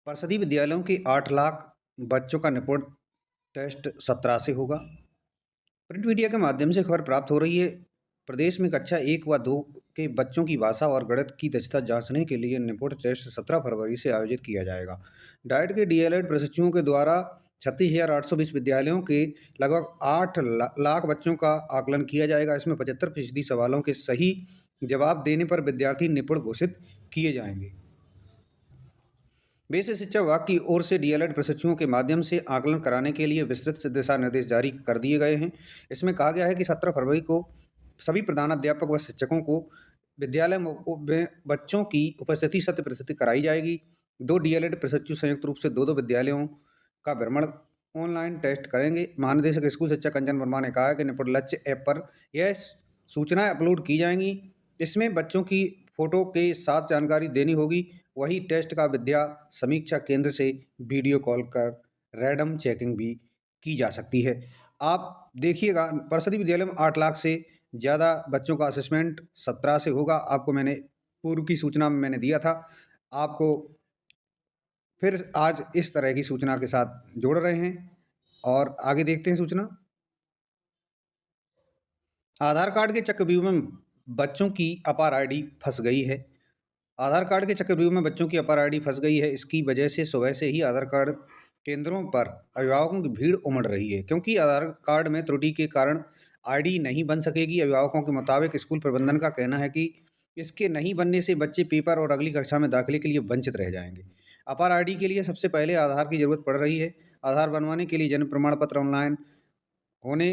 परिषदीय विद्यालयों के 8 लाख बच्चों का निपुण टेस्ट 17 से होगा। प्रिंट मीडिया के माध्यम से खबर प्राप्त हो रही है। प्रदेश में कक्षा 1 व 2 के बच्चों की भाषा और गणित की दक्षता जांचने के लिए निपुण टेस्ट 17 फरवरी से आयोजित किया जाएगा। डाइट के डीएलएड प्रशिक्षुओं के द्वारा 36,820 विद्यालयों के लगभग 8 लाख बच्चों का आकलन किया जाएगा। इसमें 75% सवालों के सही जवाब देने पर विद्यार्थी निपुण घोषित किए जाएंगे। बेसिक शिक्षा विभाग की ओर से डीएलएड प्रशिक्षुओं के माध्यम से आकलन कराने के लिए विस्तृत दिशा निर्देश जारी कर दिए गए हैं। इसमें कहा गया है कि 17 फरवरी को सभी प्रधानाध्यापक व शिक्षकों को विद्यालय में बच्चों की उपस्थिति 100% कराई जाएगी। 2 डीएलएड प्रशिक्षु संयुक्त रूप से 2-2 विद्यालयों का भ्रमण ऑनलाइन टेस्ट करेंगे। महानिदेशक स्कूल शिक्षा कंचन वर्मा ने कहा है कि निपुण लक्ष्य ऐप पर यह सूचनाएं अपलोड की जाएंगी। इसमें बच्चों की फोटो के साथ जानकारी देनी होगी। वही टेस्ट का विद्या समीक्षा केंद्र से वीडियो कॉल कर रैंडम चेकिंग भी की जा सकती है। आप देखिएगा, परिषदीय विद्यालय में 8 लाख से ज़्यादा बच्चों का असेसमेंट 17 से होगा। आपको मैंने पूर्व की सूचना में मैंने दिया था। आपको फिर आज इस तरह की सूचना के साथ जोड़ रहे हैं और आगे देखते हैं सूचना। आधार कार्ड के चक्रव्यूह में बच्चों की अपार आईडी फंस गई है। आधार कार्ड के चक्रव्यूह में बच्चों की अपार आईडी फंस गई है। इसकी वजह से सुबह से ही आधार कार्ड केंद्रों पर अभिभावकों की भीड़ उमड़ रही है, क्योंकि आधार कार्ड में त्रुटि के कारण आईडी नहीं बन सकेगी। अभिभावकों के मुताबिक स्कूल प्रबंधन का कहना है कि इसके नहीं बनने से बच्चे पेपर और अगली कक्षा में दाखिले के लिए वंचित रह जाएंगे। अपार आईडी के लिए सबसे पहले आधार की जरूरत पड़ रही है। आधार बनवाने के लिए जन्म प्रमाण पत्र ऑनलाइन होने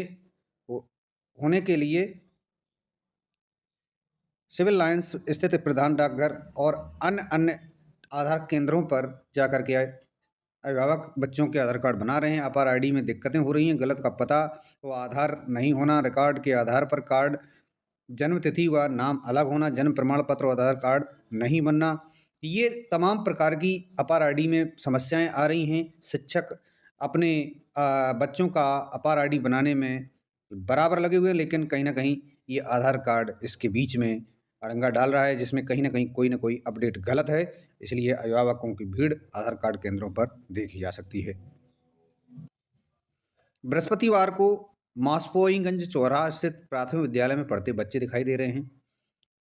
होने के लिए सिविल लाइंस स्थित प्रधान डाकघर और अन्य आधार केंद्रों पर जाकर के अभिभावक बच्चों के आधार कार्ड बना रहे हैं। अपार आईडी में दिक्कतें हो रही हैं। गलत का पता व आधार नहीं होना, रिकॉर्ड के आधार पर कार्ड, जन्म तिथि व नाम अलग होना, जन्म प्रमाण पत्र व आधार कार्ड नहीं बनना, ये तमाम प्रकार की अपार आईडी में समस्याएं आ रही हैं। शिक्षक अपने बच्चों का अपार आईडी बनाने में बराबर लगे हुए हैं, लेकिन कहीं ना कहीं ये आधार कार्ड इसके बीच में अड़ंगा डाल रहा है, जिसमें कहीं ना कहीं कोई ना कोई अपडेट गलत है। इसलिए अभिभावकों की भीड़ आधार कार्ड केंद्रों पर देखी जा सकती है। बृहस्पतिवार को मासपोईगंज चौराहा स्थित प्राथमिक विद्यालय में पढ़ते बच्चे दिखाई दे रहे हैं।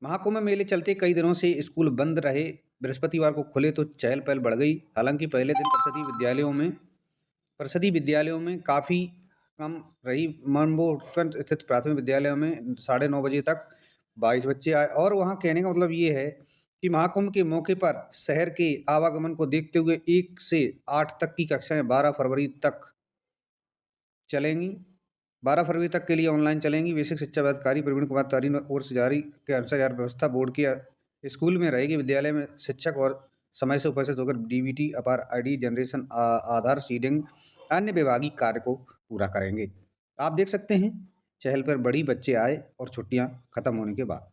महाकुंभ मेले चलते कई दिनों से स्कूल बंद रहे। बृहस्पतिवार को खुले तो चहल पहल बढ़ गई। हालांकि पहले दिन परिषदीय विद्यालयों में काफ़ी कम रही। मनबोगंज स्थित प्राथमिक विद्यालयों में 9:30 बजे तक 22 बच्चे आए। और वहाँ कहने का मतलब ये है कि महाकुंभ के मौके पर शहर के आवागमन को देखते हुए 1 से 8 तक की कक्षाएं 12 फरवरी तक चलेंगी। 12 फरवरी तक के लिए ऑनलाइन चलेंगी। बेसिक शिक्षा अधिकारी प्रवीण कुमार तिवारी ने ओर से जारी के अनुसार यह व्यवस्था बोर्ड के स्कूल में रहेगी। विद्यालय में शिक्षक और समय से उपस्थित होकर डीबीटी, अपार आईडी जनरेशन, आधार सीडिंग, अन्य विभागीय कार्य को पूरा करेंगे। आप देख सकते हैं चहल पर बड़ी बच्चे आए और छुट्टियां खत्म होने के बाद।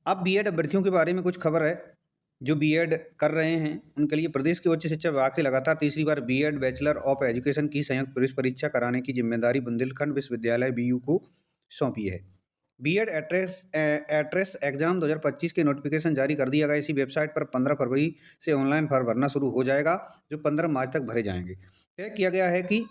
अब बीएड अभ्यर्थियों के बारे में कुछ खबर है। जो बीएड कर रहे हैं उनके लिए प्रदेश के उच्च शिक्षा विभाग से लगातार तीसरी बार बीएड बैचलर ऑफ एजुकेशन की संयुक्त प्रवेश परीक्षा कराने की जिम्मेदारी बुंदेलखंड विश्वविद्यालय बीयू को सौंपी है। बीएड एंट्रेंस एग्जाम 2025 के नोटिफिकेशन जारी कर दिया गया। इसी वेबसाइट पर 15 फरवरी से ऑनलाइन फॉर्म भरना शुरू हो जाएगा, जो 15 मार्च तक भरे जाएंगे। तय किया गया है कि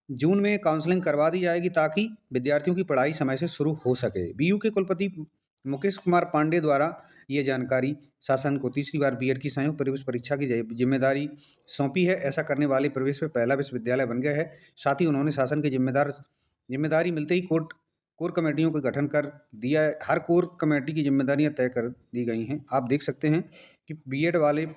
जून में काउंसलिंग करवा दी जाएगी ताकि विद्यार्थियों की पढ़ाई समय से शुरू हो सके। बीयू के कुलपति मुकेश कुमार पांडे द्वारा ये जानकारी शासन को तीसरी बार बीएड की संयुक्त प्रवेश परीक्षा की जिम्मेदारी सौंपी है। ऐसा करने वाले प्रदेश में पहला विश्वविद्यालय बन गया है। साथ ही उन्होंने शासन की जिम्मेदारी मिलते ही कोर कमेटियों का गठन कर दिया है। हर कोर कमेटी की जिम्मेदारियां तय कर दी गई हैं। आप देख सकते हैं कि बीएड वाले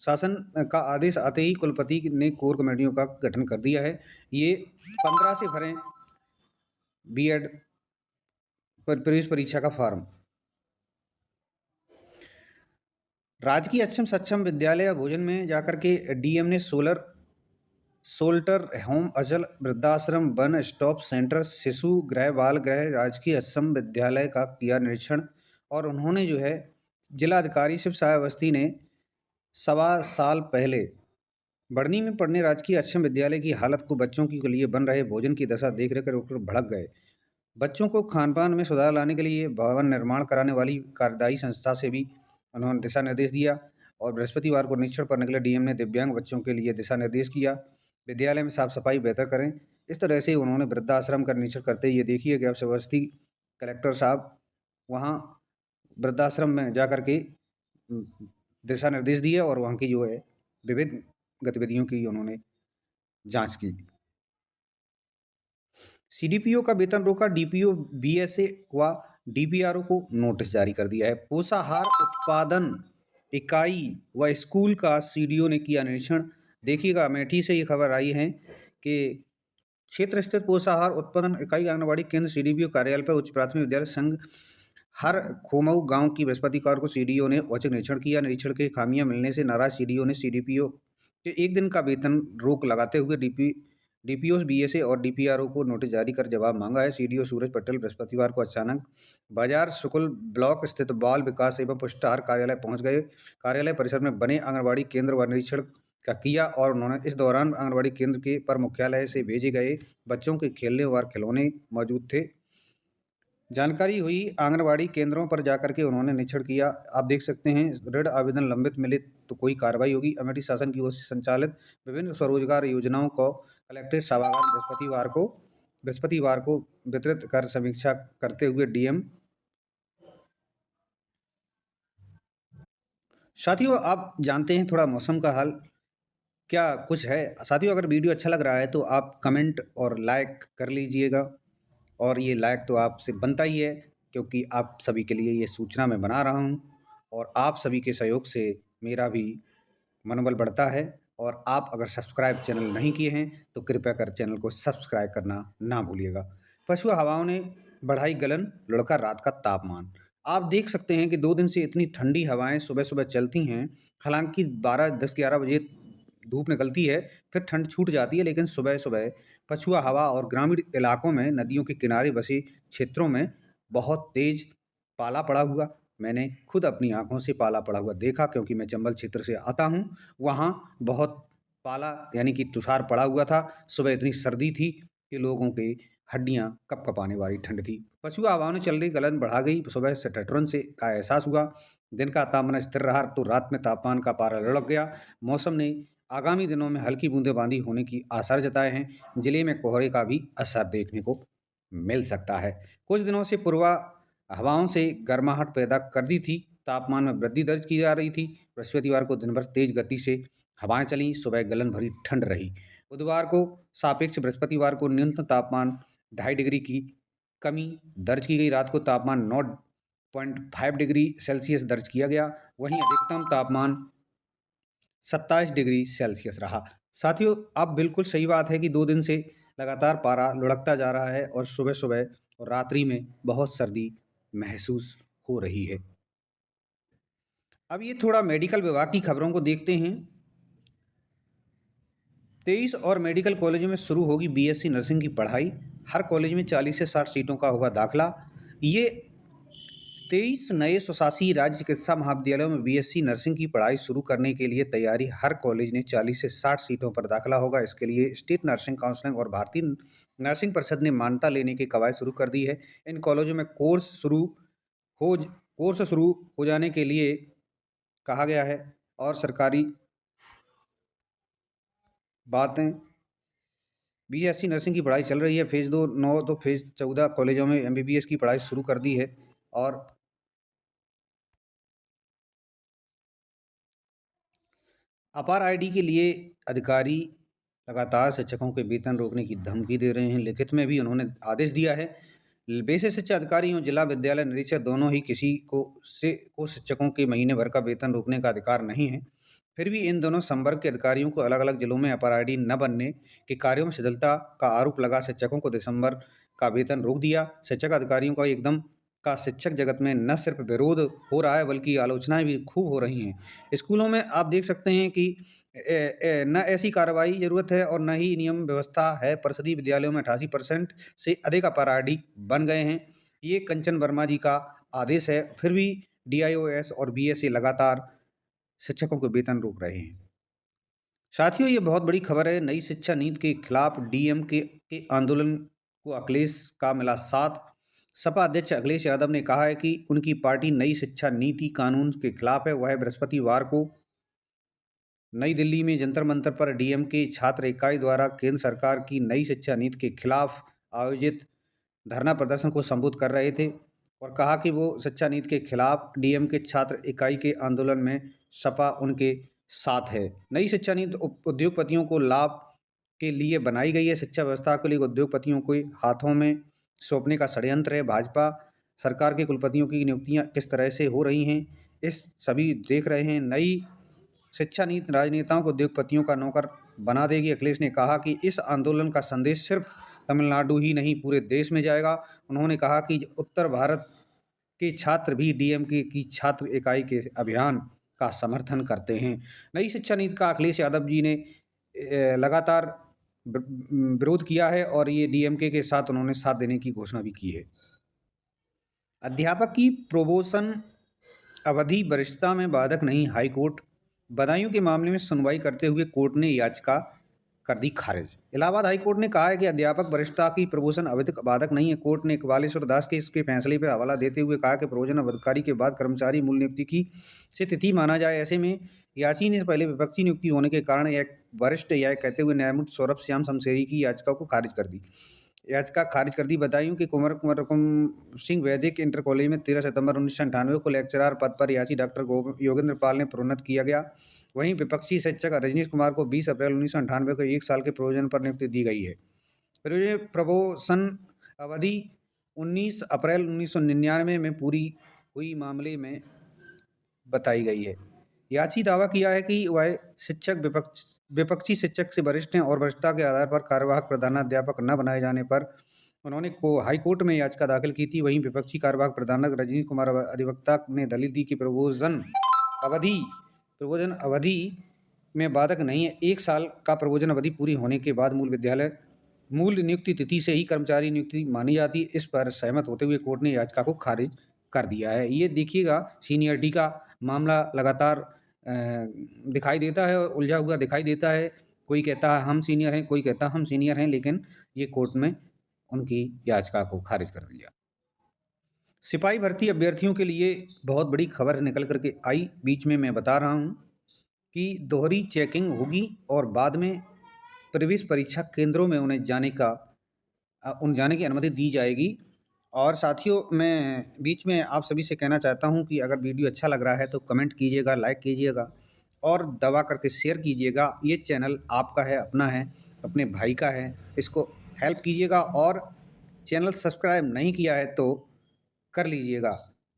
शासन का आदेश आते ही कुलपति ने कोर कमेटियों का गठन कर दिया है। ये 15 से भरें बीएड प्रवेश परीक्षा का फॉर्म। राजकीय अक्षम सक्षम विद्यालय भोजन में जाकर के डीएम ने सोल्टर होम, अजल वृद्धाश्रम, वन स्टॉप सेंटर, शिशु गृह, बाल गृह, राजकीय अक्षम विद्यालय का किया निरीक्षण। और उन्होंने जो है जिलाधिकारी शिव साय अवस्थी ने 1.25 साल पहले बढ़नी में पढ़ने राजकीय अक्षम विद्यालय की हालत को बच्चों के लिए बन रहे भोजन की दशा देख कर भड़क गए। बच्चों को खान पान में सुधार लाने के लिए भवन निर्माण कराने वाली कार्यदायी संस्था से भी उन्होंने दिशा निर्देश दिया और बृहस्पतिवार को निरीक्षण पर निकले डीएम ने दिव्यांग बच्चों के लिए दिशा निर्देश किया, विद्यालय में साफ सफाई बेहतर करें। इस तरह से उन्होंने वृद्धाश्रम का निरीक्षण करते ही ये देखिए कि अब जबरदस्ती कलेक्टर साहब वहाँ वृद्धाश्रम में जा कर के दिशा निर्देश दिए और वहाँ की जो है विविध गतिविधियों की उन्होंने जांच की। सीडीपीओ का वेतन रोका, डीपीओ, बीएसए व डीपीआरओ को नोटिस जारी कर दिया है। पोषाहार उत्पादन इकाई व स्कूल का सीडीओ ने किया निरीक्षण। देखिएगा अमेठी से ये खबर आई है कि क्षेत्र स्थित पोषाहार उत्पादन इकाई आंगनबाड़ी केंद्र सीडीपीओ कार्यालय पर उच्च प्राथमिक विद्यालय संघ हर खोमऊ गांव की बृहस्पतिवार को सीडीओ ने औचक निरीक्षण किया। निरीक्षण के खामियां मिलने से नाराज सीडीओ ने सीडीपीओ के एक दिन का वेतन रोक लगाते हुए डीपीओ, बीएसए और डीपीआरओ को नोटिस जारी कर जवाब मांगा है। सीडीओ सूरज पटेल बृहस्पतिवार को अचानक बाजार शुक्ल ब्लॉक स्थित बाल विकास एवं पुष्टाहार कार्यालय पहुंच गए। कार्यालय परिसर में बने आंगनबाड़ी केंद्र व निरीक्षण का किया और उन्होंने इस दौरान आंगनबाड़ी केंद्र के पर मुख्यालय से भेजे गए बच्चों के खेलने व खिलौने मौजूद थे। जानकारी हुई आंगनबाड़ी केंद्रों पर जाकर के उन्होंने निरीक्षण किया। आप देख सकते हैं ऋण आवेदन लंबित मिले तो कोई कार्रवाई होगी। अमेठी शासन की ओर से संचालित विभिन्न स्वरोजगार योजनाओं को कलेक्ट्रेट सभागार बृहस्पतिवार को वितरित कर समीक्षा करते हुए डीएम। साथियों आप जानते हैं थोड़ा मौसम का हाल क्या कुछ है। साथियों अगर वीडियो अच्छा लग रहा है तो आप कमेंट और लाइक कर लीजिएगा, और ये लायक तो आपसे बनता ही है क्योंकि आप सभी के लिए ये सूचना मैं बना रहा हूँ और आप सभी के सहयोग से मेरा भी मनोबल बढ़ता है। और आप अगर सब्सक्राइब चैनल नहीं किए हैं तो कृपया कर चैनल को सब्सक्राइब करना ना भूलिएगा। पछुआ हवाओं ने बढ़ाई गलन, लुढ़का रात का तापमान। आप देख सकते हैं कि 2 दिन से इतनी ठंडी हवाएं सुबह सुबह चलती हैं। हालांकि 10-11 बजे धूप निकलती है, फिर ठंड छूट जाती है, लेकिन सुबह सुबह पछुआ हवा और ग्रामीण इलाकों में नदियों के किनारे बसे क्षेत्रों में बहुत तेज पाला पड़ा हुआ। मैंने खुद अपनी आंखों से पाला पड़ा हुआ देखा क्योंकि मैं चंबल क्षेत्र से आता हूँ। वहाँ बहुत पाला यानी कि तुषार पड़ा हुआ था। सुबह इतनी सर्दी थी कि लोगों के हड्डियाँ कपकपाने वाली ठंड थी। पछुआ हवाओं ने चल रही गलन बढ़ा गई। सुबह से ठिठुरन से का एहसास हुआ। दिन का तापमान स्थिर रहा तो रात में तापमान का पारा लुढ़क गया। मौसम ने आगामी दिनों में हल्की बूंदेबांदी होने की आसार जताए हैं। जिले में कोहरे का भी असर देखने को मिल सकता है। कुछ दिनों से पूर्वा हवाओं से गर्माहट पैदा कर दी थी। तापमान में वृद्धि दर्ज की जा रही थी। बृहस्पतिवार को दिन भर तेज गति से हवाएं चली। सुबह गलन भरी ठंड रही। बुधवार को सापेक्ष बृहस्पतिवार को न्यूनतम तापमान 2.5 डिग्री की कमी दर्ज की गई। रात को तापमान 9.5 डिग्री सेल्सियस दर्ज किया गया। वहीं अधिकतम तापमान 27 डिग्री सेल्सियस रहा। साथियों अब बिल्कुल सही बात है कि 2 दिन से लगातार पारा लुढ़कता जा रहा है और सुबह सुबह और रात्रि में बहुत सर्दी महसूस हो रही है। अब ये थोड़ा मेडिकल विभाग की खबरों को देखते हैं। 23 और मेडिकल कॉलेजों में शुरू होगी बीएससी नर्सिंग की पढ़ाई। हर कॉलेज में 40 से 60 सीटों का होगा दाखिला। ये 23 नए स्वशासी राज्य चिकित्सा महाविद्यालयों में बीएससी नर्सिंग की पढ़ाई शुरू करने के लिए तैयारी। हर कॉलेज ने 40 से 60 सीटों पर दाखिला होगा। इसके लिए स्टेट नर्सिंग काउंसिलिंग और भारतीय नर्सिंग परिषद ने मान्यता लेने की कवायद शुरू कर दी है। इन कॉलेजों में कोर्स शुरू हो जाने के लिए कहा गया है और सरकारी बातें बीएससी नर्सिंग की पढ़ाई चल रही है। फेज़ 2 9 तो फेज़ 14 कॉलेजों में एमबीबीएस की पढ़ाई शुरू कर दी है। और अपार आईडी के लिए अधिकारी लगातार शिक्षकों के वेतन रोकने की धमकी दे रहे हैं। लिखित में भी उन्होंने आदेश दिया है। विशेष शिक्षा अधिकारी और जिला विद्यालय निरीक्षक दोनों ही किसी को शिक्षकों के महीने भर का वेतन रोकने का अधिकार नहीं है। फिर भी इन दोनों संवर्ग के अधिकारियों को अलग अलग जिलों में अपार आईडी न बनने के कार्यों में शिथिलता का आरोप लगा शिक्षकों को दिसंबर का वेतन रोक दिया। शिक्षक अधिकारियों का एकदम का शिक्षक जगत में न सिर्फ विरोध हो रहा है बल्कि आलोचनाएं भी खूब हो रही हैं। स्कूलों में आप देख सकते हैं कि न ऐसी कार्रवाई जरूरत है और न ही नियम व्यवस्था है। परिषदीय विद्यालयों में 88% से अधिक अपार आईडी बन गए हैं। ये कंचन वर्मा जी का आदेश है। फिर भी डीआईओएस और बीएसए लगातार शिक्षकों को वेतन रोक रहे हैं। साथियों ये बहुत बड़ी खबर है। नई शिक्षा नीति के खिलाफ डीएम के आंदोलन को अखिलेश का मिला साथ। सपा अध्यक्ष अखिलेश यादव ने कहा है कि उनकी पार्टी नई शिक्षा नीति कानून के खिलाफ है। वह बृहस्पतिवार को नई दिल्ली में जंतर मंतर पर डीएमके छात्र इकाई द्वारा केंद्र सरकार की नई शिक्षा नीति के खिलाफ आयोजित धरना प्रदर्शन को संबोधित कर रहे थे और कहा कि वो शिक्षा नीति के खिलाफ डीएमके छात्र इकाई के आंदोलन में सपा उनके साथ है। नई शिक्षा नीति उद्योगपतियों को लाभ के लिए बनाई गई है। शिक्षा व्यवस्था के लिए उद्योगपतियों के हाथों में सौंपने का षड्यंत्र है। भाजपा सरकार के कुलपतियों की नियुक्तियां किस तरह से हो रही हैं, इस सभी देख रहे हैं। नई शिक्षा नीति राजनेताओं को उद्योगपतियों का नौकर बना देगी। अखिलेश ने कहा कि इस आंदोलन का संदेश सिर्फ तमिलनाडु ही नहीं पूरे देश में जाएगा। उन्होंने कहा कि उत्तर भारत के छात्र भी डीएमके की छात्र इकाई के अभियान का समर्थन करते हैं। नई शिक्षा नीति का अखिलेश यादव जी ने लगातार विरोध किया है और ये डीएमके के साथ उन्होंने साथ देने की घोषणा भी की है। अध्यापक की प्रोमोशन अवधि वरिष्ठता में बाधक नहीं, हाईकोर्ट। बदायूं के मामले में सुनवाई करते हुए कोर्ट ने याचिका कर दी खारिज। इलाहाबाद हाईकोर्ट ने कहा है कि अध्यापक वरिष्ठता की प्रमोशन अवधि बाधक नहीं है। कोर्ट ने इकबालेश्वर दास के इसके फैसले पर हवाला देते हुए कहा कि प्रयोजन अधिकारी के बाद कर्मचारी मूल नियुक्ति की से तिथि माना जाए। ऐसे में याची ने पहले विपक्षी नियुक्ति होने के कारण एक वरिष्ठ या कहते हुए न्यायमूर्ति सौरभ श्याम शमशेरी की याचिका को खारिज कर दी। याचिका खारिज कर दी। बदायूं कि कुंवर हुकुम सिंह वैदिक इंटर कॉलेज में 13 सितंबर 1998 को लेक्चरार पद पर याची डॉक्टर योगेंद्र पाल ने प्रोन्नत किया गया। वहीं विपक्षी शिक्षक रजनीश कुमार को 20 अप्रैल 1998 को 1 साल के प्रोविजन पर नियुक्ति दी गई है। प्रमोशन अवधि 19 अप्रैल 1999 में पूरी हुई मामले में बताई गई है। याची दावा किया है कि वह शिक्षक विपक्षी शिक्षक से वरिष्ठ हैं और वरिष्ठता के आधार पर कार्यवाहक प्रधानाध्यापक न बनाए जाने पर उन्होंने हाईकोर्ट में याचिका दाखिल की थी। वहीं विपक्षी कार्यवाहक प्रधानक रजनीश कुमार अधिवक्ता ने दलील दी कि प्रबोधन अवधि में बाधक नहीं है। 1 साल का प्रबोधन अवधि पूरी होने के बाद मूल नियुक्ति तिथि से ही कर्मचारी नियुक्ति मानी जाती है। इस पर सहमत होते हुए कोर्ट ने याचिका को खारिज कर दिया है। ये देखिएगा, सीनियरिटी का मामला लगातार दिखाई देता है और उलझा हुआ दिखाई देता है। कोई कहता है हम सीनियर हैं, कोई कहता है हम सीनियर हैं, लेकिन ये कोर्ट में उनकी याचिका को खारिज कर दिया। सिपाही भर्ती अभ्यर्थियों के लिए बहुत बड़ी खबर निकल करके आई। बीच में मैं बता रहा हूँ कि दोहरी चेकिंग होगी और बाद में प्रवेश परीक्षा केंद्रों में उन्हें जाने की अनुमति दी जाएगी। और साथियों, मैं बीच में आप सभी से कहना चाहता हूं कि अगर वीडियो अच्छा लग रहा है तो कमेंट कीजिएगा, लाइक कीजिएगा और दबा करके शेयर कीजिएगा। ये चैनल आपका है, अपना है, अपने भाई का है, इसको हेल्प कीजिएगा। और चैनल सब्सक्राइब नहीं किया है तो कर लीजिएगा।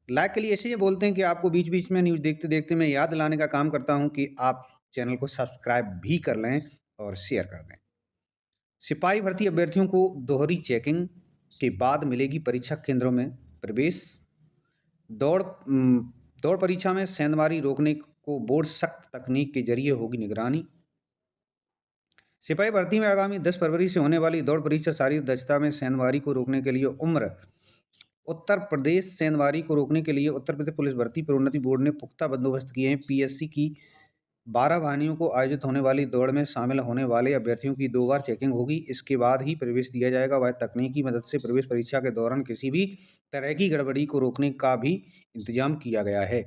लाइक के लिए ऐसे बोलते हैं कि आपको बीच बीच में न्यूज़ देखते देखते मैं याद दिलाने का काम करता हूँ कि आप चैनल को सब्सक्राइब भी कर लें और शेयर कर दें। सिपाही भर्ती अभ्यर्थियों को दोहरी चेकिंग के बाद मिलेगी परीक्षा केंद्रों में प्रवेश। दौड़ परीक्षा में सेंधमारी रोकने को बोर्ड सख्त तकनीक के जरिए होगी निगरानी। सिपाही भर्ती में आगामी 10 फरवरी से होने वाली दौड़ परीक्षा शारीरिक दक्षता में सेंधमारी को रोकने के लिए उत्तर प्रदेश सेंधमारी को रोकने के लिए उत्तर प्रदेश पुलिस भर्ती प्रोन्नति बोर्ड ने पुख्ता बंदोबस्त किए हैं। पीएससी की 12 वाहिनियों को आयोजित होने वाली दौड़ में शामिल होने वाले अभ्यर्थियों की 2 बार चेकिंग होगी। इसके बाद ही प्रवेश दिया जाएगा। वह तकनीकी मदद से प्रवेश परीक्षा के दौरान किसी भी तरह की गड़बड़ी को रोकने का भी इंतजाम किया गया है।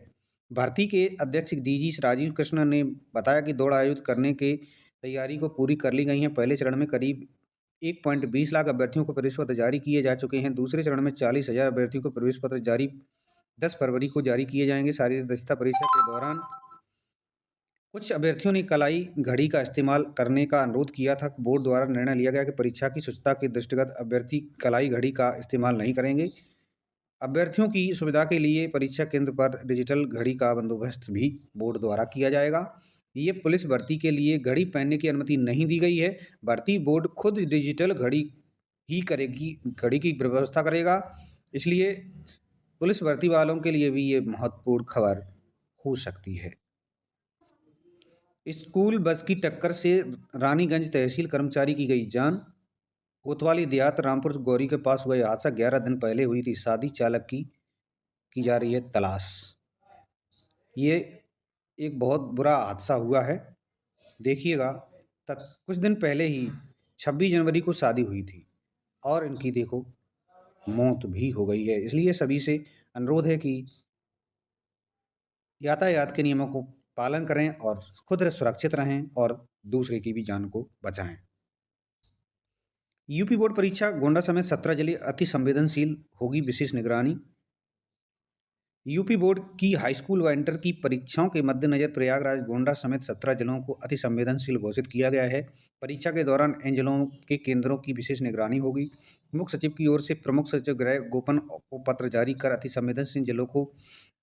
भर्ती के अध्यक्ष डीजी राजीव कृष्ण ने बताया कि दौड़ आयोजित करने की तैयारी को पूरी कर ली गई है। पहले चरण में करीब 1.20 लाख अभ्यर्थियों को प्रवेश पत्र जारी किए जा चुके हैं। दूसरे चरण में 40,000 अभ्यर्थियों को प्रवेश पत्र 10 फरवरी को जारी किए जाएंगे। शारीरिक दक्षता परीक्षा के दौरान कुछ अभ्यर्थियों ने कलाई घड़ी का इस्तेमाल करने का अनुरोध किया था। बोर्ड द्वारा निर्णय लिया गया कि परीक्षा की शुचिता के दृष्टिगत अभ्यर्थी कलाई घड़ी का इस्तेमाल नहीं करेंगे। अभ्यर्थियों की सुविधा के लिए परीक्षा केंद्र पर डिजिटल घड़ी का बंदोबस्त भी बोर्ड द्वारा किया जाएगा। ये पुलिस भर्ती के लिए घड़ी पहनने की अनुमति नहीं दी गई है। भर्ती बोर्ड खुद डिजिटल घड़ी ही करेगी, घड़ी की व्यवस्था करेगा। इसलिए पुलिस भर्ती वालों के लिए भी ये महत्वपूर्ण खबर हो सकती है। स्कूल बस की टक्कर से रानीगंज तहसील कर्मचारी की गई जान। कोतवाली देहात रामपुर गौरी के पास हुआ हादसा 11 दिन पहले हुई थी। शादी चालक की जा रही है तलाश। ये एक बहुत बुरा हादसा हुआ है। देखिएगा, कुछ दिन पहले ही 26 जनवरी को शादी हुई थी और इनकी देखो मौत भी हो गई है। इसलिए सभी से अनुरोध है कि यातायात के नियमों को पालन करें और खुद सुरक्षित रहें और दूसरे की भी जान को बचाएं। यूपी बोर्ड परीक्षा गोंडा समेत 17 जिले अति संवेदनशील होगी विशेष निगरानी। यूपी बोर्ड की हाईस्कूल व इंटर की परीक्षाओं के मद्देनजर प्रयागराज गोंडा समेत 17 जिलों को अति संवेदनशील घोषित किया गया है। परीक्षा के दौरान इन जिलों के केंद्रों की विशेष निगरानी होगी। मुख्य सचिव की ओर से प्रमुख सचिव गृह गोपन को पत्र जारी कर अति संवेदनशील जिलों को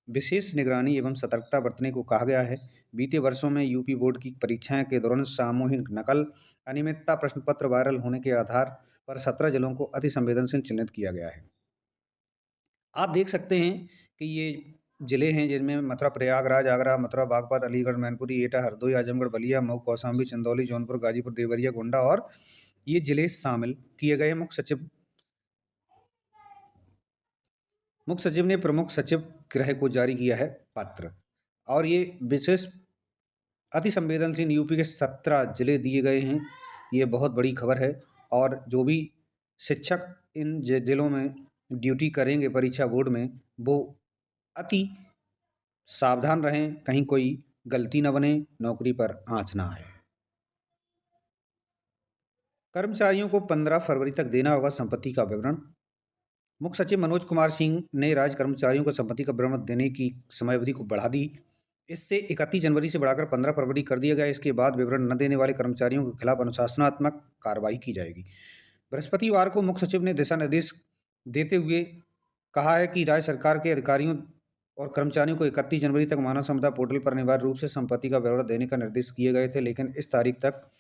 विशेष निगरानी एवं सतर्कता बरतने को कहा गया है। बीते वर्षों में यूपी बोर्ड की परीक्षाएं के दौरान सामूहिक नकल, अनियमितता, प्रश्न पत्र वायरल होने के आधार पर 17 जिलों को अति संवेदनशील चिन्हित किया गया है। आप देख सकते हैं कि ये जिले हैं जिनमें मथुरा, प्रयागराज, आगरा, मथुरा, बागपत, अलीगढ़, मैनपुरी, एटा, हरदोई, आजमगढ़, बलिया, मऊ, कौशाम्बी, चंदौली, जौनपुर, गाजीपुर, देवरिया, गोंडा और ये जिले शामिल किए गए। मुख्य सचिव ने प्रमुख सचिव गृह को जारी किया है पत्र और ये विशेष अति संवेदनशील यूपी के 17 जिले दिए गए हैं। ये बहुत बड़ी खबर है और जो भी शिक्षक इन जिलों में ड्यूटी करेंगे परीक्षा बोर्ड में, वो अति सावधान रहें, कहीं कोई गलती न बने, नौकरी पर आँच ना आए। कर्मचारियों को 15 फरवरी तक देना होगा संपत्ति का विवरण। मुख्य सचिव मनोज कुमार सिंह ने राज्य कर्मचारियों को संपत्ति का विवरण देने की समयावधि को बढ़ा दी। इससे 31 जनवरी से बढ़ाकर 15 फरवरी कर दिया गया। इसके बाद विवरण न देने वाले कर्मचारियों के खिलाफ अनुशासनात्मक कार्रवाई की जाएगी। बृहस्पतिवार को मुख्य सचिव ने दिशा निर्देश देते हुए कहा है कि राज्य सरकार के अधिकारियों और कर्मचारियों को 31 जनवरी तक मानव संपदा पोर्टल पर अनिवार्य रूप से संपत्ति का विवरण देने का निर्देश किए गए थे, लेकिन इस तारीख तक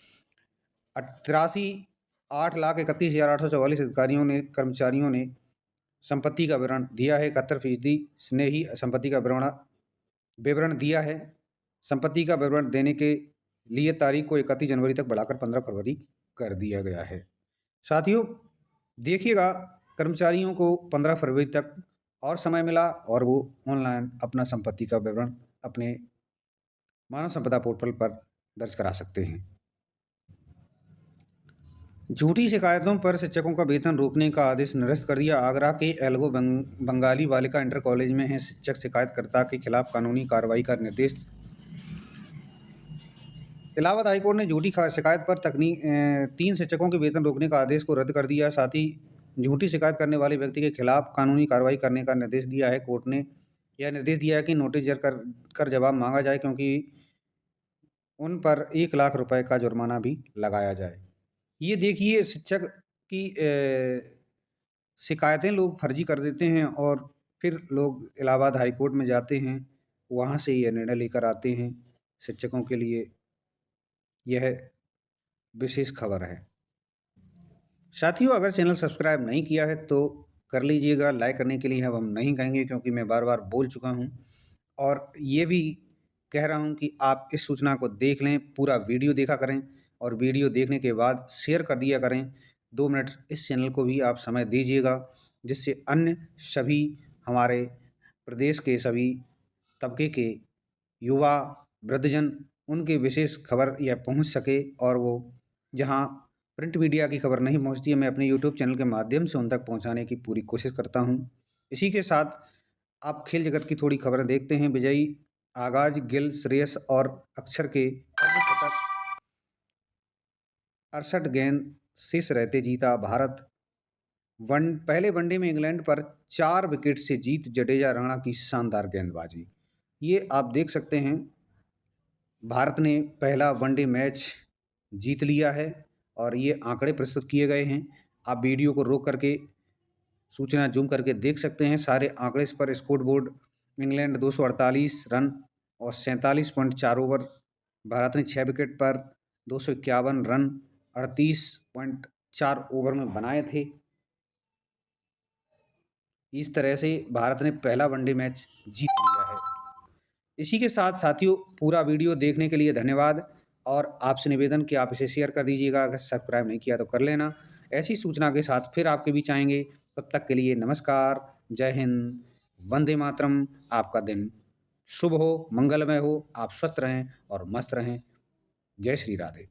8,31,844 अधिकारियों ने कर्मचारियों ने संपत्ति का विवरण दिया है। 71% ने ही संपत्ति का विवरण दिया है। संपत्ति का विवरण देने के लिए तारीख को 31 जनवरी तक बढ़ाकर 15 फरवरी कर दिया गया है। साथियों देखिएगा, कर्मचारियों को 15 फरवरी तक और समय मिला और वो ऑनलाइन अपना संपत्ति का विवरण अपने मानव संपदा पोर्टल पर दर्ज करा सकते हैं। झूठी शिकायतों पर शिक्षकों का वेतन रोकने का आदेश निरस्त कर दिया। आगरा के एल्गो बंगाली बालिका इंटर कॉलेज में है शिक्षक शिकायतकर्ता के खिलाफ कानूनी कार्रवाई का निर्देश। इलाहाबाद हाईकोर्ट ने झूठी शिकायत पर 3 शिक्षकों के वेतन रोकने का आदेश को रद्द कर दिया। साथ ही झूठी शिकायत करने वाले व्यक्ति के खिलाफ कानूनी कार्रवाई करने का निर्देश दिया है। कोर्ट ने यह निर्देश दिया है कि नोटिस जारी कर जवाब मांगा जाए, क्योंकि उन पर 1 लाख रुपए का जुर्माना भी लगाया जाए। ये देखिए, शिक्षक की शिकायतें लोग फर्जी कर देते हैं और फिर लोग इलाहाबाद हाईकोर्ट में जाते हैं, वहाँ से यह निर्णय लेकर आते हैं। शिक्षकों के लिए यह विशेष खबर है। साथियों, अगर चैनल सब्सक्राइब नहीं किया है तो कर लीजिएगा। लाइक करने के लिए अब हम नहीं कहेंगे, क्योंकि मैं बार बार बोल चुका हूँ और ये भी कह रहा हूँ कि आप इस सूचना को देख लें, पूरा वीडियो देखा करें और वीडियो देखने के बाद शेयर कर दिया करें। 2 मिनट इस चैनल को भी आप समय दीजिएगा, जिससे अन्य सभी हमारे प्रदेश के सभी तबके के युवा, वृद्धजन, उनके विशेष खबर यह पहुंच सके और वो जहां प्रिंट मीडिया की खबर नहीं पहुंचती है, मैं अपने यूट्यूब चैनल के माध्यम से उन तक पहुंचाने की पूरी कोशिश करता हूं। इसी के साथ आप खेल जगत की थोड़ी खबरें देखते हैं। विजयी आगाज, गिल, श्रेयस और अक्षर के 68 गेंद शेष रहते जीता भारत। पहले वनडे में इंग्लैंड पर 4 विकेट से जीत, जडेजा, राणा की शानदार गेंदबाजी। ये आप देख सकते हैं, भारत ने पहला वनडे मैच जीत लिया है और ये आंकड़े प्रस्तुत किए गए हैं। आप वीडियो को रोक करके सूचना जूम करके देख सकते हैं। सारे आंकड़े इस पर स्कोर बोर्ड। इंग्लैंड 248 रन और 47.4 ओवर, भारत ने 6 विकेट पर 251 रन 38.4 ओवर में बनाए थे। इस तरह से भारत ने पहला वनडे मैच जीत लिया है। इसी के साथ साथियों, पूरा वीडियो देखने के लिए धन्यवाद और आपसे निवेदन कि आप इसे शेयर कर दीजिएगा। अगर सब्सक्राइब नहीं किया तो कर लेना। ऐसी सूचना के साथ फिर आपके बीच आएंगे। तब तक के लिए नमस्कार, जय हिंद, वंदे मातरम। आपका दिन शुभ हो, मंगलमय हो, आप स्वस्थ रहें और मस्त रहें। जय श्री राधे।